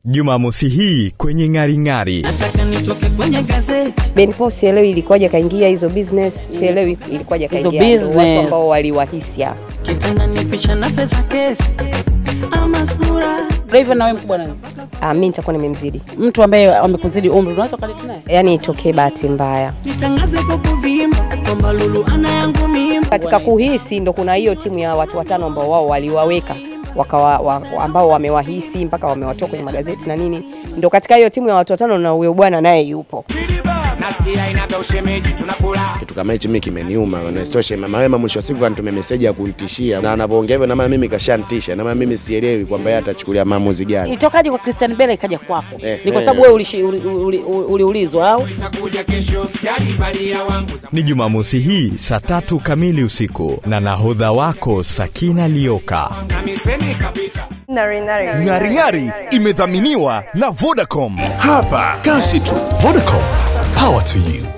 Jumamosi hii kwenye Ng'aring'ari. Nataka nitoke kwenye gazeti. Benpo sielewi ilikuwaje kaingia hizo business, sielewi ilikuwaje kaingia watu ambao waliwahisia. Kitana nipisha na pesa kesi. Ama sura. Brave na wewe mkubwa nani? Mimi nitakuwa nimemzidi. Mtu ambaye amekuzidi umri unaweza kuleta naye? Yaani itokee bahati mbaya. Nitangaze kwa kuvimba kwamba Lulu ana yangu mimi. Katika kuhisi ndo kuna hiyo timu ya watu watano ambao wao waliwaweka ambao wamewahisi mpaka wamewatoa kwenye magazeti na nini. Ndio katika hiyo timu ya watu watano na huyo bwana naye yupo. Nasikia inaga ushemeji tunakula. Kitu kama hichi mimi kimeniuma. Na isitoshe mama wema mwisho wa siku anitumia message ya kunitishia. Na anapoongea hivyo na maana mimi kashantisha. Na maana mimi sielewi kwamba yeye atachukulia maamuzi gani. Itokaje kwa Christian Bella ikaja kwako? Ni kwa sababu wewe uliulizwa au? Nitakuja kesho sijaji balia wangu. Ni Jumamosi hii saa 3 kamili usiku na nahodha wako Sakina Lioka. Ng'aring'ari imedhaminiwa na Vodacom. Hapa kasi tu. Vodacom, power to you.